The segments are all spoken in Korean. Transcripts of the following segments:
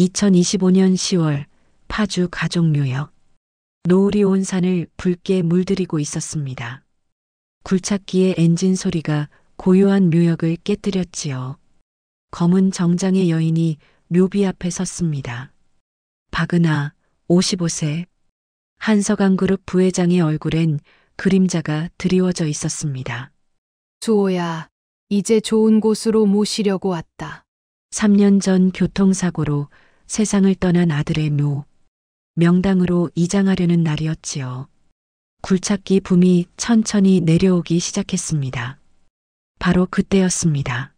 2025년 10월 파주 가족묘역. 노을이 온 산을 붉게 물들이고 있었습니다. 굴착기의 엔진 소리가 고요한 묘역을 깨뜨렸지요. 검은 정장의 여인이 묘비 앞에 섰습니다. 박은하, 55세. 한서강그룹 부회장의 얼굴엔 그림자가 드리워져 있었습니다. 수호야, 이제 좋은 곳으로 모시려고 왔다. 3년 전 교통사고로 세상을 떠난 아들의 묘. 명당으로 이장하려는 날이었지요. 굴착기 붐이 천천히 내려오기 시작했습니다. 바로 그때였습니다.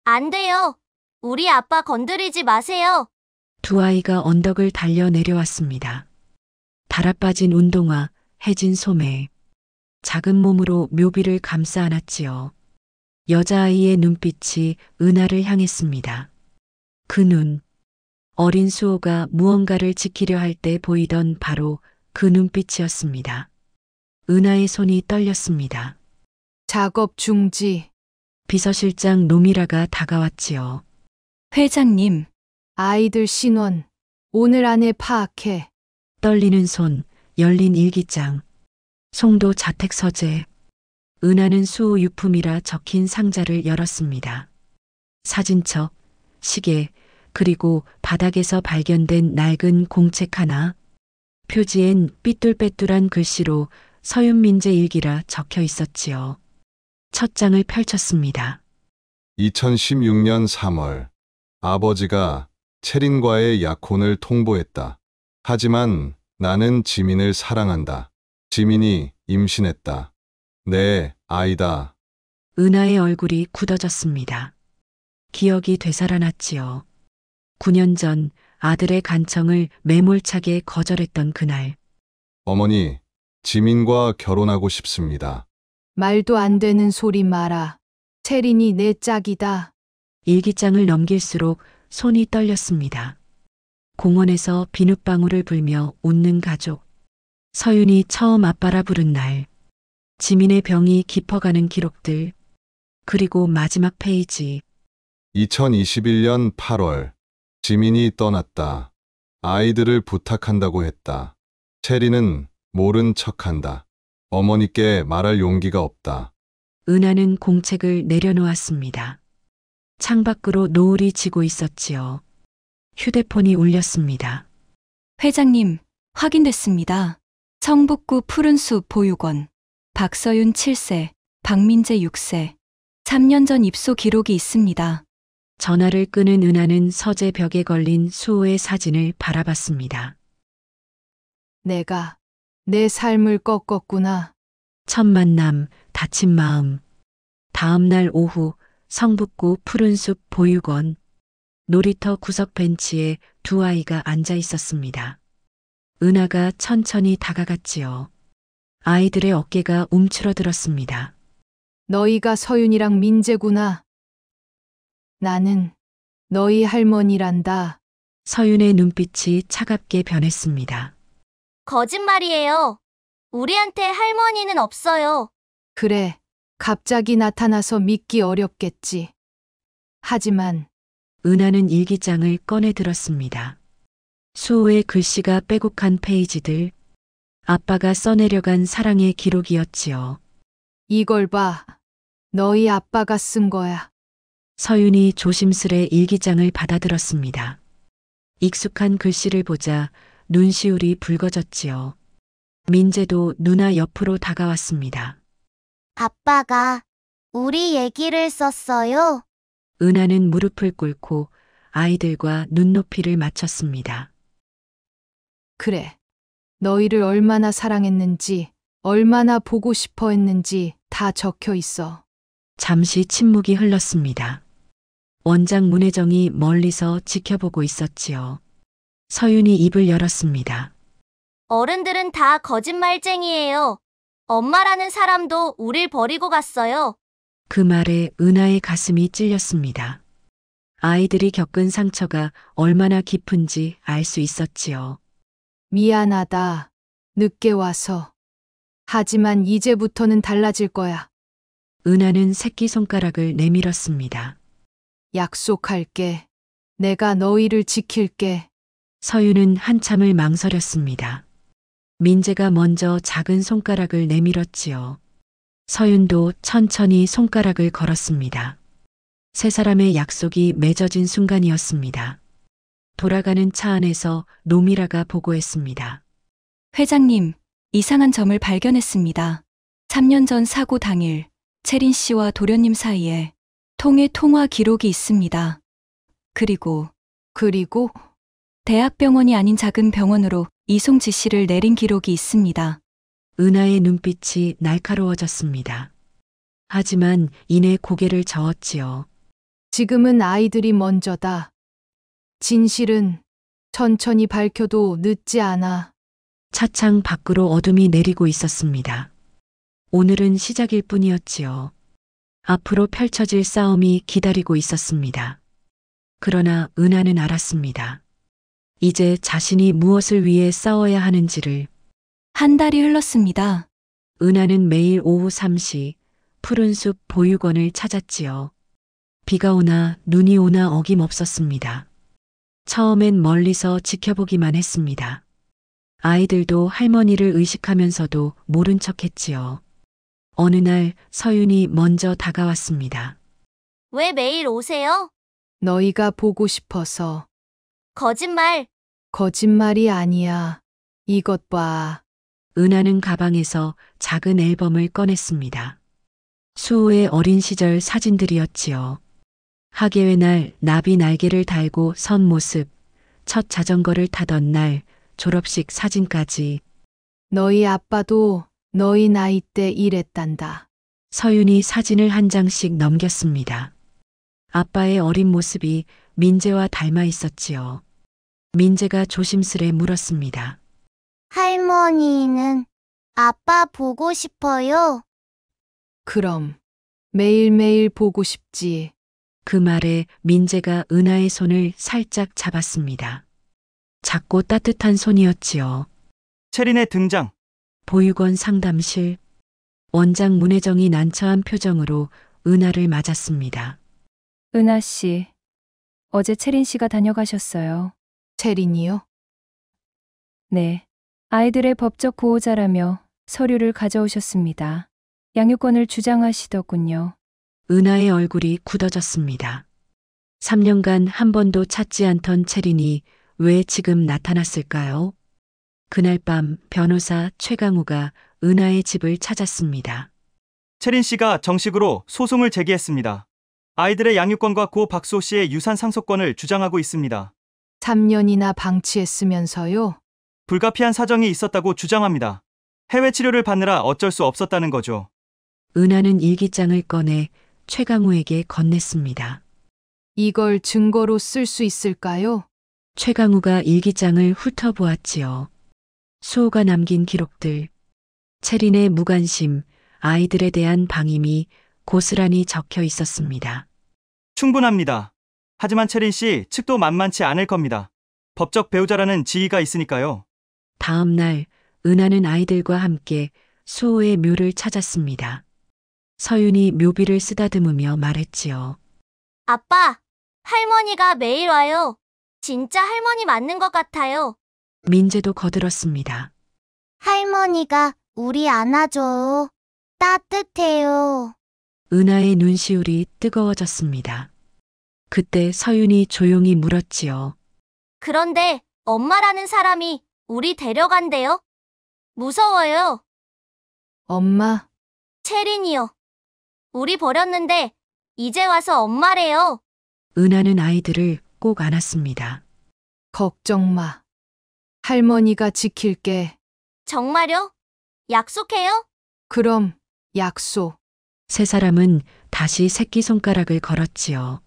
안 돼요. 우리 아빠 건드리지 마세요. 두 아이가 언덕을 달려 내려왔습니다. 달아빠진 운동화, 해진 소매. 작은 몸으로 묘비를 감싸 안았지요. 여자아이의 눈빛이 은하를 향했습니다. 그 눈, 어린 수호가 무언가를 지키려 할 때 보이던 바로 그 눈빛이었습니다. 은하의 손이 떨렸습니다. 작업 중지. 비서실장 노미라가 다가왔지요. 회장님, 아이들 신원. 오늘 안에 파악해. 떨리는 손, 열린 일기장. 송도 자택 서재. 은하는 수호 유품이라 적힌 상자를 열었습니다. 사진첩, 시계, 그리고 바닥에서 발견된 낡은 공책 하나. 표지엔 삐뚤빼뚤한 글씨로 서윤민재 일기라 적혀 있었지요. 첫 장을 펼쳤습니다. 2016년 3월 아버지가 채린과의 약혼을 통보했다. 하지만 나는 지민을 사랑한다. 지민이 임신했다. 내 아이다. 은하의 얼굴이 굳어졌습니다. 기억이 되살아났지요. 9년 전 아들의 간청을 매몰차게 거절했던 그날. 어머니, 지민과 결혼하고 싶습니다. 말도 안 되는 소리 마라. 채린이 내 짝이다. 일기장을 넘길수록 손이 떨렸습니다. 공원에서 비눗방울을 불며 웃는 가족. 서윤이 처음 아빠라 부른 날. 지민의 병이 깊어가는 기록들. 그리고 마지막 페이지. 2021년 8월 지민이 떠났다. 아이들을 부탁한다고 했다. 채린은 모른 척한다. 어머니께 말할 용기가 없다. 은하는 공책을 내려놓았습니다. 창밖으로 노을이 지고 있었지요. 휴대폰이 울렸습니다. 회장님, 확인됐습니다. 성북구 푸른숲 보육원. 박서윤 7세, 박민재 6세. 3년 전 입소 기록이 있습니다. 전화를 끄는 은하는 서재 벽에 걸린 수호의 사진을 바라봤습니다. 내가 내 삶을 꺾었구나. 첫 만남, 다친 마음. 다음 날 오후 성북구 푸른숲 보육원. 놀이터 구석 벤치에 두 아이가 앉아 있었습니다. 은하가 천천히 다가갔지요. 아이들의 어깨가 움츠러들었습니다. 너희가 서윤이랑 민재구나. 나는 너희 할머니란다. 서윤의 눈빛이 차갑게 변했습니다. 거짓말이에요. 우리한테 할머니는 없어요. 그래, 갑자기 나타나서 믿기 어렵겠지. 하지만 은하는 일기장을 꺼내 들었습니다. 수호의 글씨가 빼곡한 페이지들. 아빠가 써내려간 사랑의 기록이었지요. 이걸 봐. 너희 아빠가 쓴 거야. 서윤이 조심스레 일기장을 받아들었습니다. 익숙한 글씨를 보자 눈시울이 붉어졌지요. 민재도 누나 옆으로 다가왔습니다. 아빠가 우리 얘기를 썼어요. 은하는 무릎을 꿇고 아이들과 눈높이를 맞췄습니다. 그래. 너희를 얼마나 사랑했는지, 얼마나 보고 싶어 했는지 다 적혀 있어. 잠시 침묵이 흘렀습니다. 원장 문혜정이 멀리서 지켜보고 있었지요. 서윤이 입을 열었습니다. 어른들은 다 거짓말쟁이에요. 엄마라는 사람도 우릴 버리고 갔어요. 그 말에 은하의 가슴이 찔렸습니다. 아이들이 겪은 상처가 얼마나 깊은지 알 수 있었지요. 미안하다. 늦게 와서. 하지만 이제부터는 달라질 거야. 은하는 새끼손가락을 내밀었습니다. 약속할게. 내가 너희를 지킬게. 서윤은 한참을 망설였습니다. 민재가 먼저 작은 손가락을 내밀었지요. 서윤도 천천히 손가락을 걸었습니다. 세 사람의 약속이 맺어진 순간이었습니다. 돌아가는 차 안에서 노미라가 보고했습니다. 회장님, 이상한 점을 발견했습니다. 3년 전 사고 당일 채린 씨와 도련님 사이에 통화 기록이 있습니다. 그리고 그리고 대학병원이 아닌 작은 병원으로 이송 지시를 내린 기록이 있습니다. 은하의 눈빛이 날카로워졌습니다. 하지만 이내 고개를 저었지요. 지금은 아이들이 먼저다. 진실은 천천히 밝혀도 늦지 않아. 차창 밖으로 어둠이 내리고 있었습니다. 오늘은 시작일 뿐이었지요. 앞으로 펼쳐질 싸움이 기다리고 있었습니다. 그러나 은하는 알았습니다. 이제 자신이 무엇을 위해 싸워야 하는지를. 한 달이 흘렀습니다. 은하는 매일 오후 3시 푸른 숲 보육원을 찾았지요. 비가 오나 눈이 오나 어김없었습니다. 처음엔 멀리서 지켜보기만 했습니다. 아이들도 할머니를 의식하면서도 모른 척했지요. 어느 날 서윤이 먼저 다가왔습니다. 왜 매일 오세요? 너희가 보고 싶어서. 거짓말. 거짓말이 아니야. 이것 봐. 은하는 가방에서 작은 앨범을 꺼냈습니다. 수호의 어린 시절 사진들이었지요. 학예회 날 나비 날개를 달고 선 모습, 첫 자전거를 타던 날, 졸업식 사진까지. 너희 아빠도 너희 나이 때 이랬단다. 서윤이 사진을 한 장씩 넘겼습니다. 아빠의 어린 모습이 민재와 닮아 있었지요. 민재가 조심스레 물었습니다. 할머니는 아빠 보고 싶어요. 그럼 매일매일 보고 싶지. 그 말에 민재가 은하의 손을 살짝 잡았습니다. 작고 따뜻한 손이었지요. 채린의 등장. 보육원 상담실. 원장 문혜정이 난처한 표정으로 은하를 맞았습니다. 은하 씨, 어제 채린 씨가 다녀가셨어요. 채린이요? 네. 아이들의 법적 보호자라며 서류를 가져오셨습니다. 양육권을 주장하시더군요. 은하의 얼굴이 굳어졌습니다. 3년간 한 번도 찾지 않던 채린이 왜 지금 나타났을까요? 그날 밤 변호사 최강우가 은하의 집을 찾았습니다. 채린 씨가 정식으로 소송을 제기했습니다. 아이들의 양육권과 고 박수호 씨의 유산 상속권을 주장하고 있습니다. 3년이나 방치했으면서요? 불가피한 사정이 있었다고 주장합니다. 해외 치료를 받느라 어쩔 수 없었다는 거죠. 은하는 일기장을 꺼내 최강우에게 건넸습니다. 이걸 증거로 쓸 수 있을까요? 최강우가 일기장을 훑어보았지요. 수호가 남긴 기록들, 채린의 무관심, 아이들에 대한 방임이 고스란히 적혀 있었습니다. 충분합니다. 하지만 채린 씨 측도 만만치 않을 겁니다. 법적 배우자라는 지위가 있으니까요. 다음 날 은하는 아이들과 함께 수호의 묘를 찾았습니다. 서윤이 묘비를 쓰다듬으며 말했지요. 아빠, 할머니가 매일 와요. 진짜 할머니 맞는 것 같아요. 민재도 거들었습니다. 할머니가 우리 안아줘요. 따뜻해요. 은하의 눈시울이 뜨거워졌습니다. 그때 서윤이 조용히 물었지요. 그런데 엄마라는 사람이 우리 데려간대요. 무서워요. 엄마, 채린이요. 우리 버렸는데 이제 와서 엄마래요. 은하는 아이들을 꼭 안았습니다. 걱정 마. 할머니가 지킬게. 정말요? 약속해요? 그럼 약속. 세 사람은 다시 새끼손가락을 걸었지요.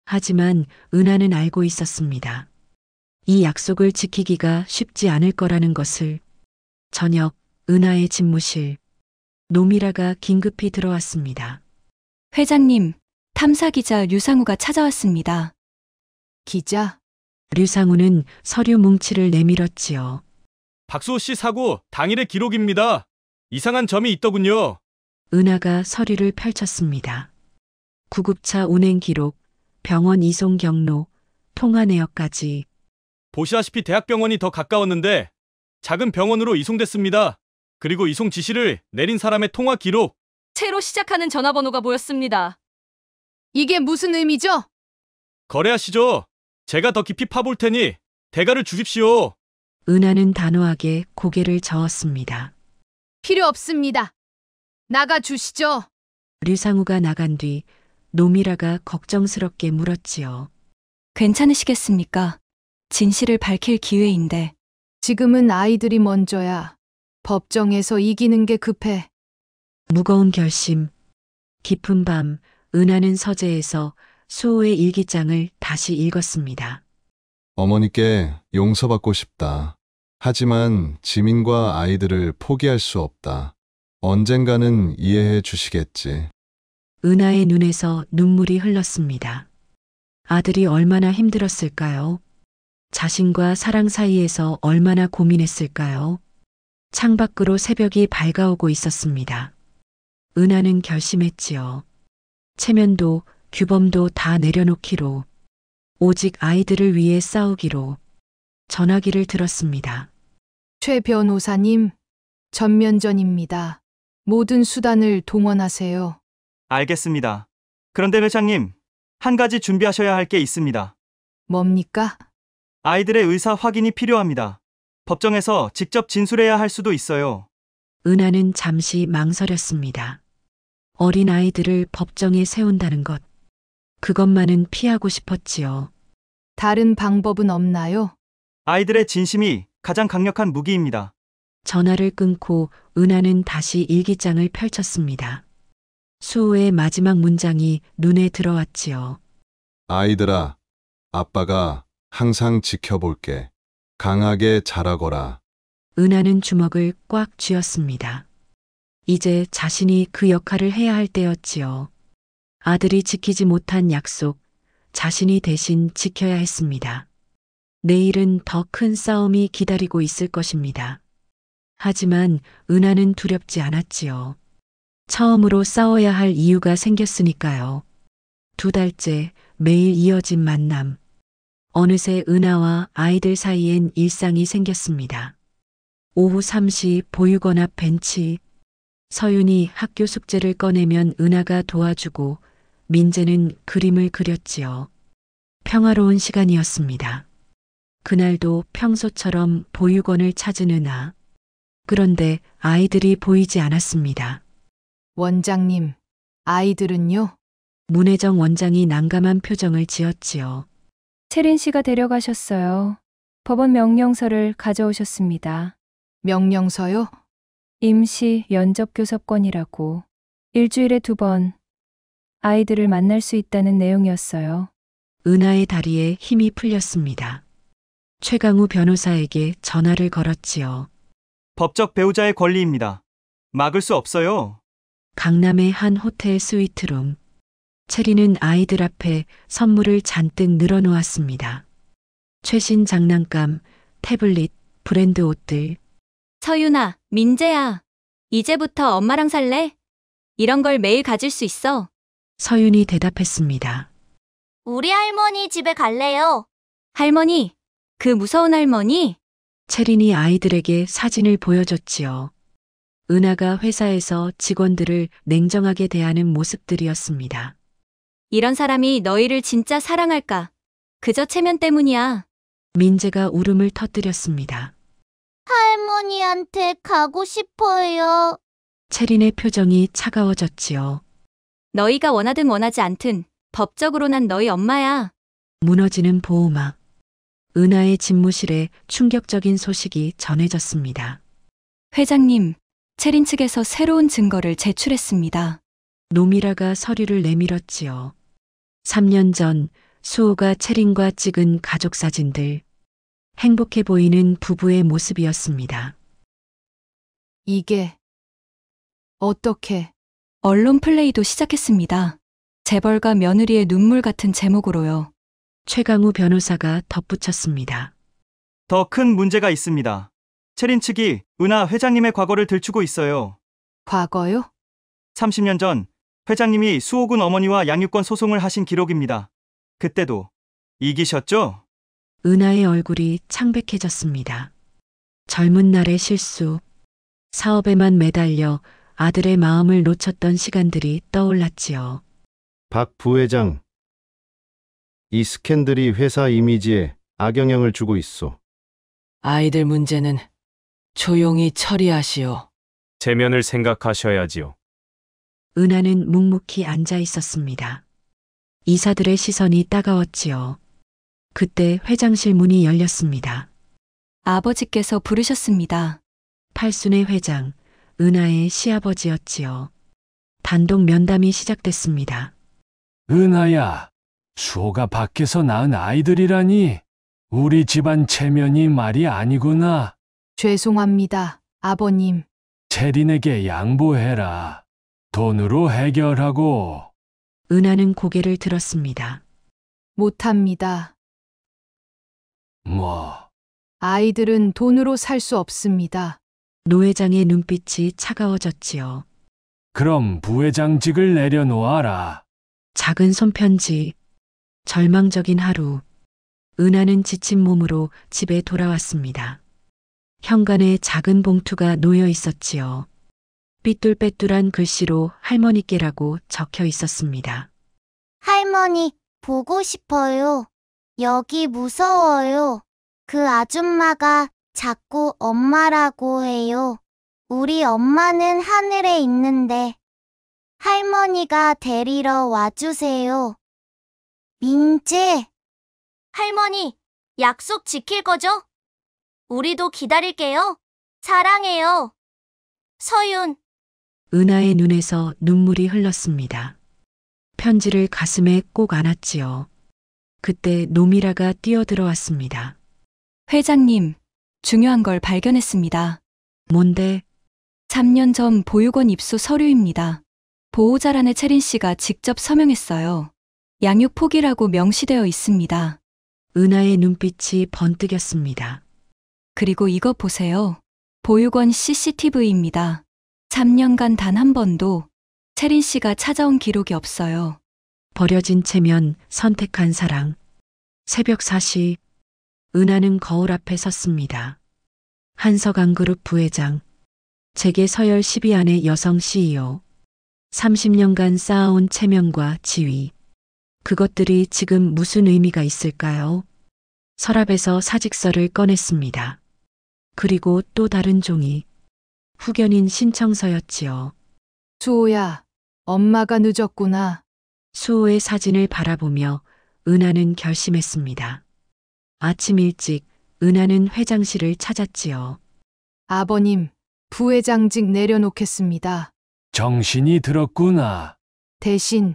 하지만 은하는 알고 있었습니다. 이 약속을 지키기가 쉽지 않을 거라는 것을. 저녁, 은하의 집무실. 노미라가 긴급히 들어왔습니다. 회장님, 탐사기자 류상우가 찾아왔습니다. 기자, 류상우는 서류 뭉치를 내밀었지요. 박수호 씨 사고 당일의 기록입니다. 이상한 점이 있더군요. 은하가 서류를 펼쳤습니다. 구급차 운행 기록, 병원 이송 경로, 통화 내역까지. 보시다시피 대학병원이 더 가까웠는데 작은 병원으로 이송됐습니다. 그리고 이송 지시를 내린 사람의 통화 기록. 채로 시작하는 전화번호가 보였습니다. 이게 무슨 의미죠? 거래하시죠. 제가 더 깊이 파볼 테니 대가를 주십시오. 은하는 단호하게 고개를 저었습니다. 필요 없습니다. 나가 주시죠. 류상우가 나간 뒤 노미라가 걱정스럽게 물었지요. 괜찮으시겠습니까? 진실을 밝힐 기회인데. 지금은 아이들이 먼저야. 법정에서 이기는 게 급해. 무거운 결심. 깊은 밤 은하는 서재에서 수호의 일기장을 다시 읽었습니다. 어머니께 용서받고 싶다. 하지만 지민과 아이들을 포기할 수 없다. 언젠가는 이해해 주시겠지. 은하의 눈에서 눈물이 흘렀습니다. 아들이 얼마나 힘들었을까요? 자신과 사랑 사이에서 얼마나 고민했을까요? 창밖으로 새벽이 밝아오고 있었습니다. 은하는 결심했지요. 체면도 규범도 다 내려놓기로, 오직 아이들을 위해 싸우기로. 전화기를 들었습니다. 최 변호사님, 전면전입니다. 모든 수단을 동원하세요. 알겠습니다. 그런데 회장님, 한 가지 준비하셔야 할 게 있습니다. 뭡니까? 아이들의 의사 확인이 필요합니다. 법정에서 직접 진술해야 할 수도 있어요. 은하는 잠시 망설였습니다. 어린 아이들을 법정에 세운다는 것. 그것만은 피하고 싶었지요. 다른 방법은 없나요? 아이들의 진심이 가장 강력한 무기입니다. 전화를 끊고 은하는 다시 일기장을 펼쳤습니다. 수호의 마지막 문장이 눈에 들어왔지요. 아이들아, 아빠가 항상 지켜볼게. 강하게 자라거라. 은하는 주먹을 꽉 쥐었습니다. 이제 자신이 그 역할을 해야 할 때였지요. 아들이 지키지 못한 약속, 자신이 대신 지켜야 했습니다. 내일은 더 큰 싸움이 기다리고 있을 것입니다. 하지만 은하는 두렵지 않았지요. 처음으로 싸워야 할 이유가 생겼으니까요. 2달째 매일 이어진 만남. 어느새 은하와 아이들 사이엔 일상이 생겼습니다. 오후 3시 보육원 앞 벤치. 서윤이 학교 숙제를 꺼내면 은하가 도와주고 민재는 그림을 그렸지요. 평화로운 시간이었습니다. 그날도 평소처럼 보육원을 찾은 은하. 그런데 아이들이 보이지 않았습니다. 원장님, 아이들은요? 문혜정 원장이 난감한 표정을 지었지요. 채린 씨가 데려가셨어요. 법원 명령서를 가져오셨습니다. 명령서요? 임시 연접 교섭권이라고. 일주일에 2번 아이들을 만날 수 있다는 내용이었어요. 은하의 다리에 힘이 풀렸습니다. 최강우 변호사에게 전화를 걸었지요. 법적 배우자의 권리입니다. 막을 수 없어요. 강남의 한 호텔 스위트룸. 체리는 아이들 앞에 선물을 잔뜩 늘어놓았습니다. 최신 장난감, 태블릿, 브랜드 옷들. 서윤아, 민재야. 이제부터 엄마랑 살래? 이런 걸 매일 가질 수 있어. 서윤이 대답했습니다. 우리 할머니 집에 갈래요. 할머니, 그 무서운 할머니? 체린이 아이들에게 사진을 보여줬지요. 은하가 회사에서 직원들을 냉정하게 대하는 모습들이었습니다. 이런 사람이 너희를 진짜 사랑할까? 그저 체면 때문이야. 민재가 울음을 터뜨렸습니다. 할머니한테 가고 싶어요. 체린의 표정이 차가워졌지요. 너희가 원하든 원하지 않든 법적으로 난 너희 엄마야. 무너지는 보호막. 은하의 집무실에 충격적인 소식이 전해졌습니다. 회장님, 체린 측에서 새로운 증거를 제출했습니다. 노미라가 서류를 내밀었지요. 3년 전 수호가 체린과 찍은 가족 사진들. 행복해 보이는 부부의 모습이었습니다. 이게 어떻게? 언론 플레이도 시작했습니다. 재벌가 며느리의 눈물 같은 제목으로요. 최강우 변호사가 덧붙였습니다. 더 큰 문제가 있습니다. 체린 측이 은하 회장님의 과거를 들추고 있어요. 과거요? 30년 전 회장님이 수호군 어머니와 양육권 소송을 하신 기록입니다. 그때도 이기셨죠? 은하의 얼굴이 창백해졌습니다. 젊은 날의 실수, 사업에만 매달려 아들의 마음을 놓쳤던 시간들이 떠올랐지요. 박 부회장, 이 스캔들이 회사 이미지에 악영향을 주고 있어. 아이들 문제는 조용히 처리하시오. 체면을 생각하셔야지요. 은하는 묵묵히 앉아 있었습니다. 이사들의 시선이 따가웠지요. 그때 회장실 문이 열렸습니다. 아버지께서 부르셨습니다. 팔순의 회장, 은하의 시아버지였지요. 단독 면담이 시작됐습니다. 은하야, 수호가 밖에서 낳은 아이들이라니 우리 집안 체면이 말이 아니구나. 죄송합니다, 아버님. 체린에게 양보해라. 돈으로 해결하고. 은하는 고개를 들었습니다. 못합니다. 뭐, 아이들은 돈으로 살 수 없습니다. 노 회장의 눈빛이 차가워졌지요. 그럼 부회장직을 내려놓아라. 작은 손편지, 절망적인 하루. 은하는 지친 몸으로 집에 돌아왔습니다. 현관에 작은 봉투가 놓여 있었지요. 삐뚤빼뚤한 글씨로 할머니께라고 적혀 있었습니다. 할머니, 보고 싶어요. 여기 무서워요. 그 아줌마가 자꾸 엄마라고 해요. 우리 엄마는 하늘에 있는데 할머니가 데리러 와주세요. 민재. 할머니, 약속 지킬 거죠? 우리도 기다릴게요. 사랑해요. 서윤. 은하의 눈에서 눈물이 흘렀습니다. 편지를 가슴에 꼭 안았지요. 그때 노미라가 뛰어들어왔습니다. 회장님, 중요한 걸 발견했습니다. 뭔데? 3년 전 보육원 입소 서류입니다. 보호자란에 채린 씨가 직접 서명했어요. 양육 포기라고 명시되어 있습니다. 은하의 눈빛이 번뜩였습니다. 그리고 이거 보세요. 보육원 CCTV입니다. 3년간 단 한 번도 채린 씨가 찾아온 기록이 없어요. 버려진 체면, 선택한 사랑. 새벽 4시, 은하는 거울 앞에 섰습니다. 한석안그룹 부회장, 재계 서열 10위 안의 여성 CEO. 30년간 쌓아온 체면과 지위. 그것들이 지금 무슨 의미가 있을까요? 서랍에서 사직서를 꺼냈습니다. 그리고 또 다른 종이. 후견인 신청서였지요. 수호야, 엄마가 늦었구나. 수호의 사진을 바라보며 은하는 결심했습니다. 아침 일찍 은하는 회장실을 찾았지요. 아버님, 부회장직 내려놓겠습니다. 정신이 들었구나. 대신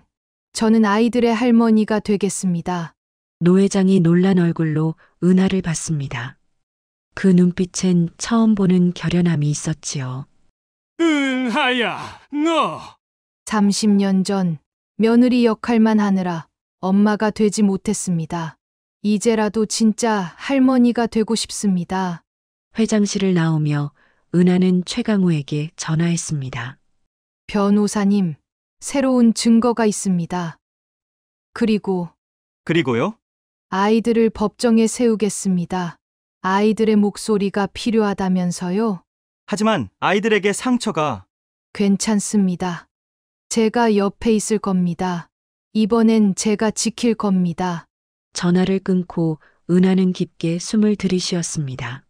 저는 아이들의 할머니가 되겠습니다. 노 회장이 놀란 얼굴로 은하를 봤습니다. 그 눈빛엔 처음 보는 결연함이 있었지요. 은하야, 너! 30년 전 며느리 역할만 하느라 엄마가 되지 못했습니다. 이제라도 진짜 할머니가 되고 싶습니다. 회장실을 나오며 은하는 최강우에게 전화했습니다. 변호사님, 새로운 증거가 있습니다. 그리고요? 아이들을 법정에 세우겠습니다. 아이들의 목소리가 필요하다면서요? 하지만 아이들에게 상처가. 괜찮습니다. 제가 옆에 있을 겁니다. 이번엔 제가 지킬 겁니다. 전화를 끊고 은하는 깊게 숨을 들이쉬었습니다.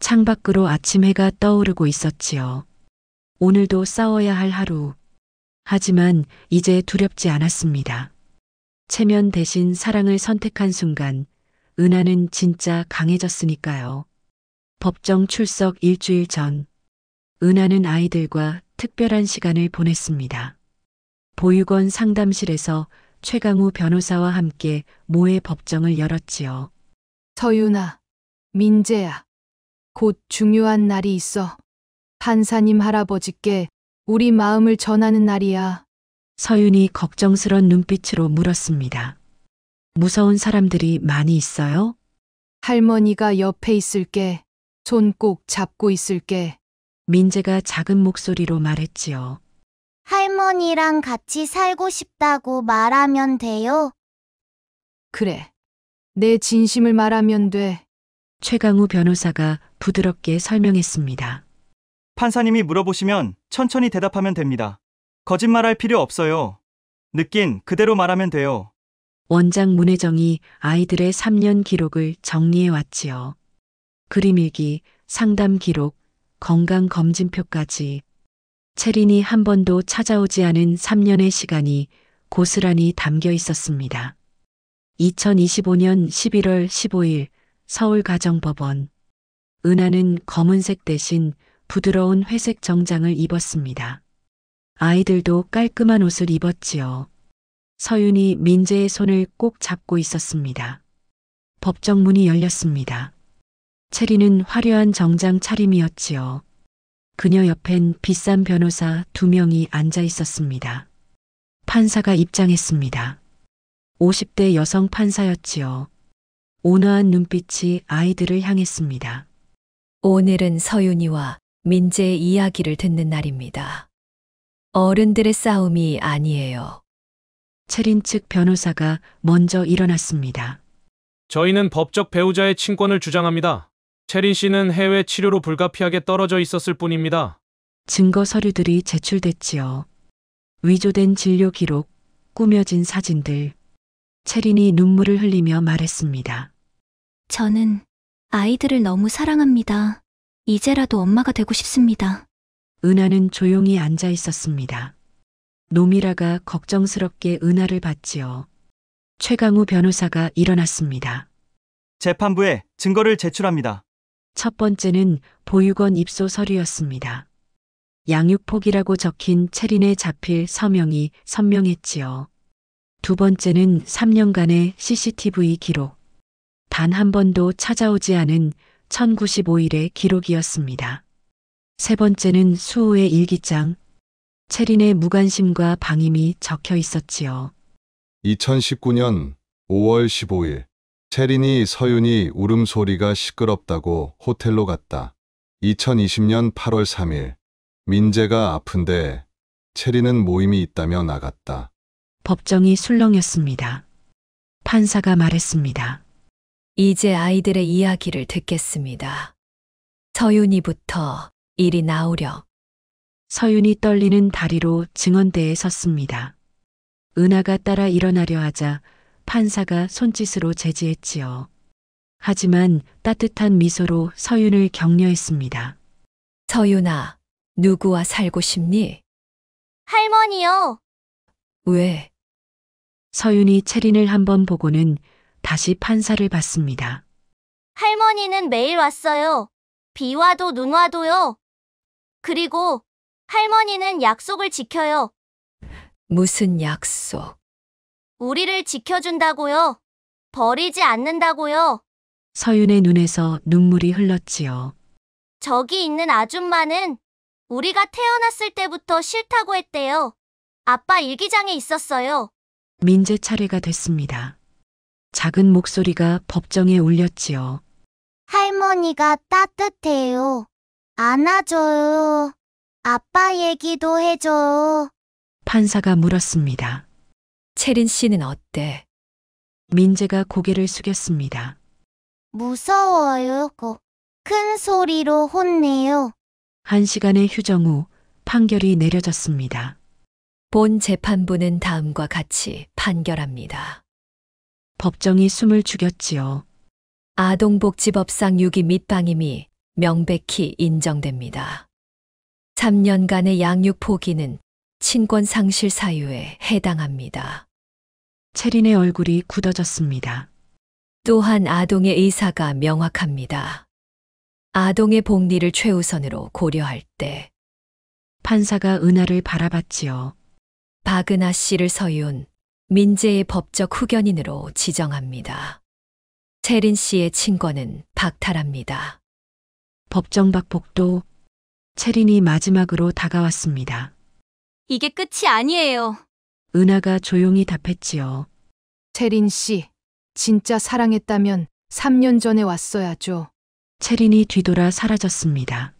창밖으로 아침 해가 떠오르고 있었지요. 오늘도 싸워야 할 하루. 하지만 이제 두렵지 않았습니다. 체면 대신 사랑을 선택한 순간 은하는 진짜 강해졌으니까요. 법정 출석 일주일 전 은하는 아이들과 특별한 시간을 보냈습니다. 보육원 상담실에서 최강우 변호사와 함께 모의 법정을 열었지요. 서윤아, 민재야, 곧 중요한 날이 있어. 판사님 할아버지께 우리 마음을 전하는 날이야. 서윤이 걱정스런 눈빛으로 물었습니다. 무서운 사람들이 많이 있어요? 할머니가 옆에 있을게. 손 꼭 잡고 있을게. 민재가 작은 목소리로 말했지요. 할머니랑 같이 살고 싶다고 말하면 돼요? 그래. 내 진심을 말하면 돼. 최강우 변호사가 부드럽게 설명했습니다. 판사님이 물어보시면 천천히 대답하면 됩니다. 거짓말할 필요 없어요. 느낀 그대로 말하면 돼요. 원장 문혜정이 아이들의 3년 기록을 정리해 왔지요. 그림일기, 상담 기록, 건강검진표까지. 채린이 한 번도 찾아오지 않은 3년의 시간이 고스란히 담겨 있었습니다. 2025년 11월 15일 서울가정법원. 은하는 검은색 대신 부드러운 회색 정장을 입었습니다. 아이들도 깔끔한 옷을 입었지요. 서윤이 민재의 손을 꼭 잡고 있었습니다. 법정 문이 열렸습니다. 채리는 화려한 정장 차림이었지요. 그녀 옆엔 비싼 변호사 2명이 앉아 있었습니다. 판사가 입장했습니다. 50대 여성 판사였지요. 온화한 눈빛이 아이들을 향했습니다. 오늘은 서윤이와 민재의 이야기를 듣는 날입니다. 어른들의 싸움이 아니에요. 채린 측 변호사가 먼저 일어났습니다. 저희는 법적 배우자의 친권을 주장합니다. 채린 씨는 해외 치료로 불가피하게 떨어져 있었을 뿐입니다. 증거 서류들이 제출됐지요. 위조된 진료 기록, 꾸며진 사진들. 채린이 눈물을 흘리며 말했습니다. 저는 아이들을 너무 사랑합니다. 이제라도 엄마가 되고 싶습니다. 은하는 조용히 앉아 있었습니다. 노미라가 걱정스럽게 은하를 봤지요. 최강우 변호사가 일어났습니다. 재판부에 증거를 제출합니다. 첫 번째는 보육원 입소 서류였습니다. 양육폭이라고 적힌 채린의 자필 서명이 선명했지요. 두 번째는 3년간의 CCTV 기록. 단 한 번도 찾아오지 않은 1095일의 기록이었습니다. 세 번째는 수호의 일기장. 채린의 무관심과 방임이 적혀 있었지요. 2019년 5월 15일 채린이 서윤이 울음소리가 시끄럽다고 호텔로 갔다. 2020년 8월 3일 민재가 아픈데 채린은 모임이 있다며 나갔다. 법정이 술렁였습니다. 판사가 말했습니다. 이제 아이들의 이야기를 듣겠습니다. 서윤이부터 이리 나오려. 서윤이 떨리는 다리로 증언대에 섰습니다. 은하가 따라 일어나려 하자 판사가 손짓으로 제지했지요. 하지만 따뜻한 미소로 서윤을 격려했습니다. 서윤아, 누구와 살고 싶니? 할머니요. 왜? 서윤이 채린을 한번 보고는 다시 판사를 봤습니다. 할머니는 매일 왔어요. 비 와도 눈 와도요. 그리고 할머니는 약속을 지켜요. 무슨 약속? 우리를 지켜준다고요. 버리지 않는다고요. 서윤의 눈에서 눈물이 흘렀지요. 저기 있는 아줌마는 우리가 태어났을 때부터 싫다고 했대요. 아빠 일기장에 있었어요. 민재 차례가 됐습니다. 작은 목소리가 법정에 울렸지요. 할머니가 따뜻해요. 안아줘요. 아빠 얘기도 해줘요. 판사가 물었습니다. 채린 씨는 어때? 민재가 고개를 숙였습니다. 무서워요. 큰 소리로 혼내요. 1시간의 휴정 후 판결이 내려졌습니다. 본 재판부는 다음과 같이 판결합니다. 법정이 숨을 죽였지요. 아동복지법상 유기 및 방임이 명백히 인정됩니다. 3년간의 양육 포기는 친권 상실 사유에 해당합니다. 채린의 얼굴이 굳어졌습니다. 또한 아동의 의사가 명확합니다. 아동의 복리를 최우선으로 고려할 때 판사가 은하를 바라봤지요. 박은하 씨를 서윤, 민재의 법적 후견인으로 지정합니다. 채린 씨의 친권은 박탈합니다. 법정 밖 복도. 채린이 마지막으로 다가왔습니다. 이게 끝이 아니에요. 은하가 조용히 답했지요. 채린 씨, 진짜 사랑했다면 3년 전에 왔어야죠. 채린이 뒤돌아 사라졌습니다.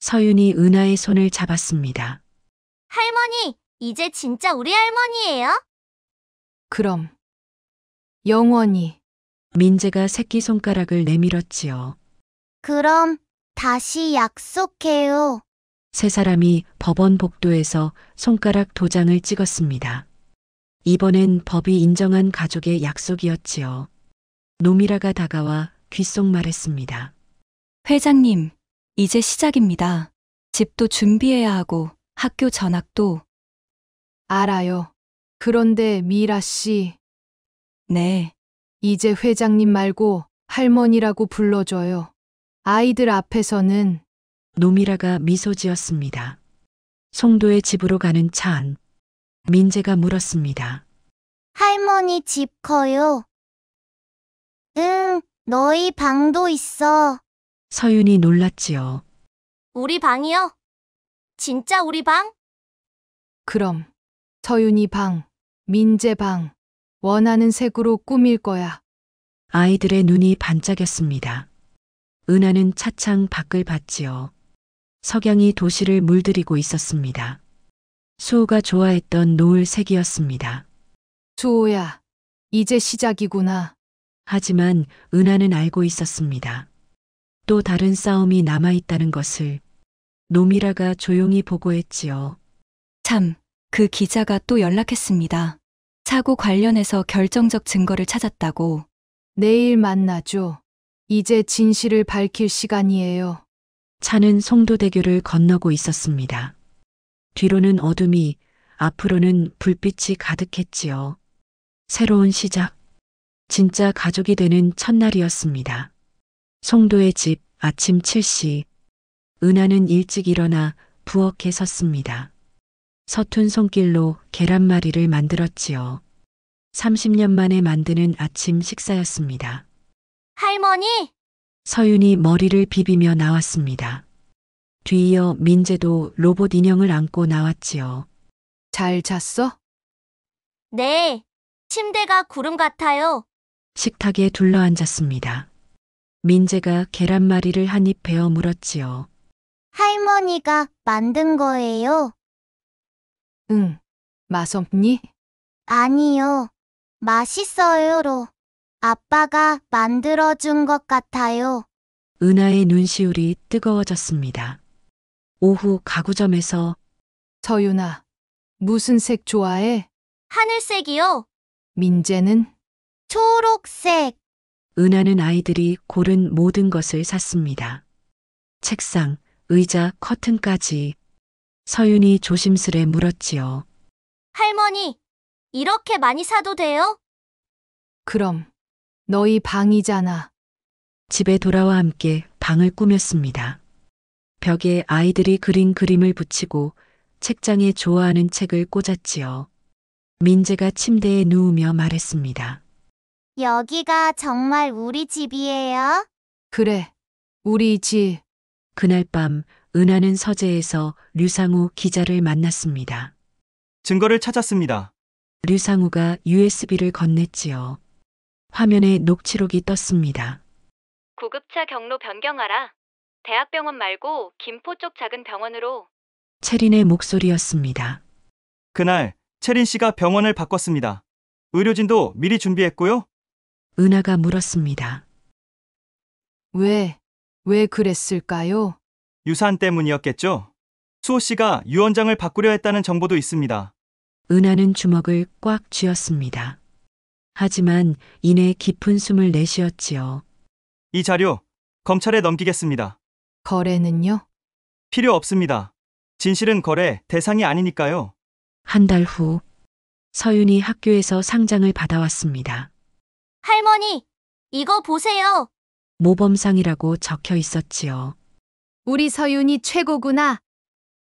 서윤이 은하의 손을 잡았습니다. 할머니, 이제 진짜 우리 할머니예요? 그럼 영원히. 민재가 새끼손가락을 내밀었지요. 그럼 다시 약속해요. 세 사람이 법원 복도에서 손가락 도장을 찍었습니다. 이번엔 법이 인정한 가족의 약속이었지요. 노미라가 다가와 귓속 말했습니다. 회장님, 이제 시작입니다. 집도 준비해야 하고 학교 전학도. 알아요. 그런데 미라 씨, 네, 이제 회장님 말고 할머니라고 불러줘요. 아이들 앞에서는. 노미라가 미소 지었습니다. 송도의 집으로 가는 차 안. 민재가 물었습니다. 할머니 집 커요. 응, 너희 방도 있어. 서윤이 놀랐지요. 우리 방이요? 진짜 우리 방? 그럼 서윤이 방, 민재 방, 원하는 색으로 꾸밀 거야. 아이들의 눈이 반짝였습니다. 은하는 차창 밖을 봤지요. 석양이 도시를 물들이고 있었습니다. 수호가 좋아했던 노을색이었습니다. 수호야, 이제 시작이구나. 하지만 은하는 알고 있었습니다. 또 다른 싸움이 남아있다는 것을. 노미라가 조용히 보고했지요. 참, 그 기자가 또 연락했습니다. 사고 관련해서 결정적 증거를 찾았다고. 내일 만나죠. 이제 진실을 밝힐 시간이에요. 차는 송도대교를 건너고 있었습니다. 뒤로는 어둠이, 앞으로는 불빛이 가득했지요. 새로운 시작. 진짜 가족이 되는 첫날이었습니다. 송도의 집, 아침 7시. 은하는 일찍 일어나 부엌에 섰습니다. 서툰 손길로 계란말이를 만들었지요. 30년 만에 만드는 아침 식사였습니다. 할머니! 서윤이 머리를 비비며 나왔습니다. 뒤이어 민재도 로봇 인형을 안고 나왔지요. 잘 잤어? 네. 침대가 구름 같아요. 식탁에 둘러앉았습니다. 민재가 계란말이를 한 입 베어 물었지요. 할머니가 만든 거예요? 응. 맛없니? 아니요. 맛있어요로. 아빠가 만들어준 것 같아요. 은하의 눈시울이 뜨거워졌습니다. 오후 가구점에서 서윤아, 무슨 색 좋아해? 하늘색이요. 민재는? 초록색. 은하는 아이들이 고른 모든 것을 샀습니다. 책상, 의자, 커튼까지. 서윤이 조심스레 물었지요. 할머니, 이렇게 많이 사도 돼요? 그럼 너희 방이잖아. 집에 돌아와 함께 방을 꾸몄습니다. 벽에 아이들이 그린 그림을 붙이고 책장에 좋아하는 책을 꽂았지요. 민재가 침대에 누우며 말했습니다. 여기가 정말 우리 집이에요? 그래, 우리 집. 그날 밤 은하는 서재에서 류상우 기자를 만났습니다. 증거를 찾았습니다. 류상우가 USB를 건넸지요. 화면에 녹취록이 떴습니다. 구급차 경로 변경하라. 대학병원 말고 김포 쪽 작은 병원으로. 채린의 목소리였습니다. 그날 채린 씨가 병원을 바꿨습니다. 의료진도 미리 준비했고요. 은하가 물었습니다. 왜 그랬을까요? 유산 때문이었겠죠. 수호 씨가 유원장을 바꾸려 했다는 정보도 있습니다. 은하는 주먹을 꽉 쥐었습니다. 하지만 이내 깊은 숨을 내쉬었지요. 이 자료 검찰에 넘기겠습니다. 거래는요? 필요 없습니다. 진실은 거래 대상이 아니니까요. 한 달 후 서윤이 학교에서 상장을 받아왔습니다. 할머니, 이거 보세요. 모범상이라고 적혀 있었지요. 우리 서윤이 최고구나.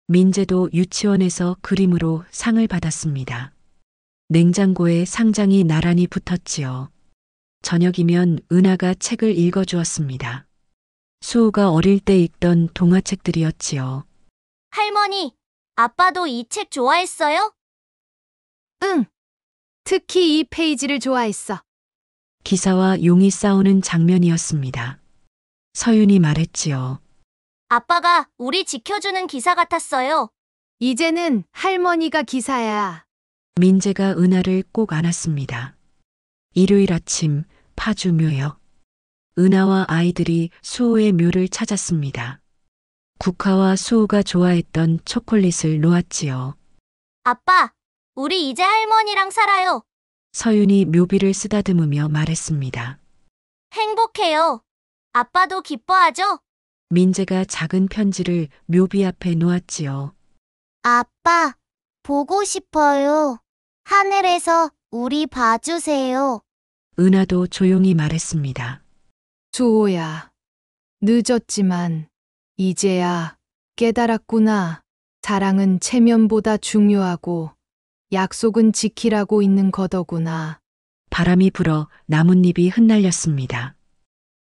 민재도 유치원에서 그림으로 상을 받았습니다. 냉장고에 상장이 나란히 붙었지요. 저녁이면 은하가 책을 읽어주었습니다. 수호가 어릴 때 읽던 동화책들이었지요. 할머니, 아빠도 이 책 좋아했어요? 응. 특히 이 페이지를 좋아했어. 기사와 용이 싸우는 장면이었습니다. 서윤이 말했지요. 아빠가 우리 지켜주는 기사 같았어요. 이제는 할머니가 기사야. 민재가 은하를 꼭 안았습니다. 일요일 아침 파주 묘역. 은하와 아이들이 수호의 묘를 찾았습니다. 국화와 수호가 좋아했던 초콜릿을 놓았지요. 아빠, 우리 이제 할머니랑 살아요. 서윤이 묘비를 쓰다듬으며 말했습니다. 행복해요. 아빠도 기뻐하죠? 민재가 작은 편지를 묘비 앞에 놓았지요. 아빠, 보고 싶어요. 하늘에서 우리 봐주세요. 은하도 조용히 말했습니다. 수호야, 늦었지만 이제야 깨달았구나. 사랑은 체면보다 중요하고 약속은 지키라고 있는 거더구나. 바람이 불어 나뭇잎이 흩날렸습니다.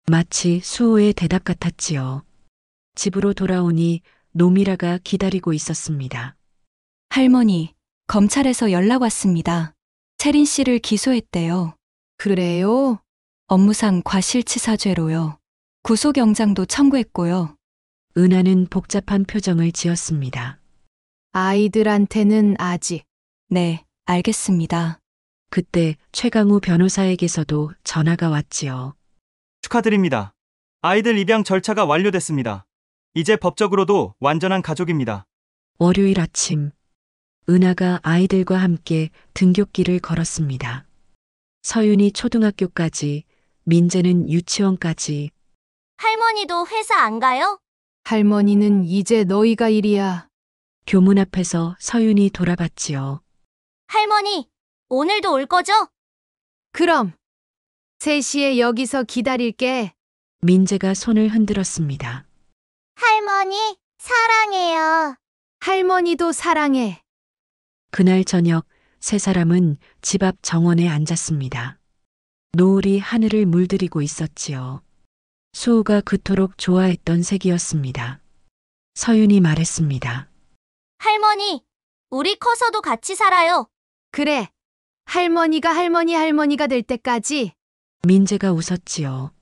마치 수호의 대답 같았지요. 집으로 돌아오니 노미라가 기다리고 있었습니다. 할머니, 검찰에서 연락 왔습니다. 채린 씨를 기소했대요. 그래요? 업무상 과실치사죄로요. 구속영장도 청구했고요. 은하는 복잡한 표정을 지었습니다. 아이들한테는 아직. 네, 알겠습니다. 그때 최강우 변호사에게서도 전화가 왔지요. 축하드립니다. 아이들 입양 절차가 완료됐습니다. 이제 법적으로도 완전한 가족입니다. 월요일 아침, 은하가 아이들과 함께 등굣길을 걸었습니다. 서윤이 초등학교까지, 민재는 유치원까지. 할머니도 회사 안 가요? 할머니는 이제 너희가 일이야. 교문 앞에서 서윤이 돌아봤지요. 할머니, 오늘도 올 거죠? 그럼 3시에 여기서 기다릴게. 민재가 손을 흔들었습니다. 할머니, 사랑해요. 할머니도 사랑해. 그날 저녁 세 사람은 집 앞 정원에 앉았습니다. 노을이 하늘을 물들이고 있었지요. 수호가 그토록 좋아했던 색이었습니다. 서윤이 말했습니다. 할머니, 우리 커서도 같이 살아요. 그래. 할머니가 될 때까지. 민재가 웃었지요.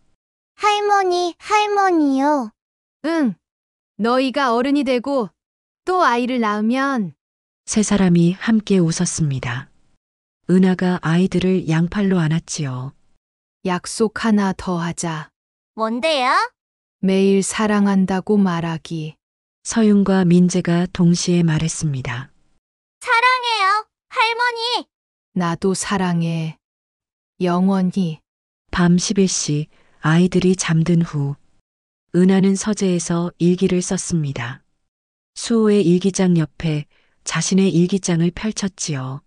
할머니요. 응. 너희가 어른이 되고 또 아이를 낳으면. 세 사람이 함께 웃었습니다. 은하가 아이들을 양팔로 안았지요. 약속 하나 더 하자. 뭔데요? 매일 사랑한다고 말하기. 서윤과 민재가 동시에 말했습니다. 사랑해요, 할머니. 나도 사랑해. 영원히. 밤 11시 아이들이 잠든 후 은하는 서재에서 일기를 썼습니다. 수호의 일기장 옆에 자신의 일기장을 펼쳤지요.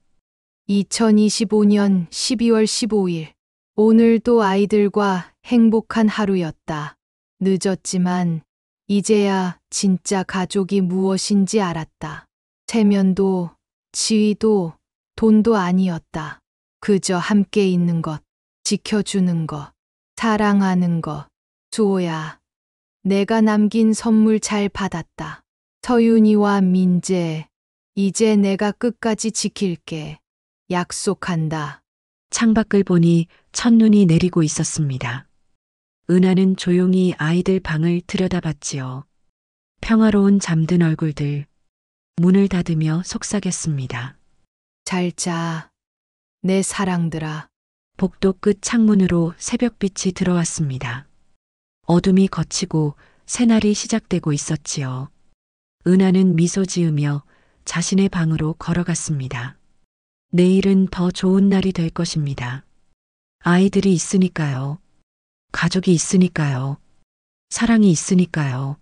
2025년 12월 15일. 오늘도 아이들과 행복한 하루였다. 늦었지만 이제야 진짜 가족이 무엇인지 알았다. 체면도 지위도 돈도 아니었다. 그저 함께 있는 것, 지켜주는 것, 사랑하는 것. 수호야, 내가 남긴 선물 잘 받았다. 서윤이와 민재, 이제 내가 끝까지 지킬게. 약속한다. 창밖을 보니 첫눈이 내리고 있었습니다. 은하는 조용히 아이들 방을 들여다봤지요. 평화로운 잠든 얼굴들. 문을 닫으며 속삭였습니다. 잘 자, 내 사랑들아. 복도 끝 창문으로 새벽빛이 들어왔습니다. 어둠이 걷히고 새날이 시작되고 있었지요. 은하는 미소 지으며 자신의 방으로 걸어갔습니다. 내일은 더 좋은 날이 될 것입니다. 아이들이 있으니까요. 가족이 있으니까요. 사랑이 있으니까요.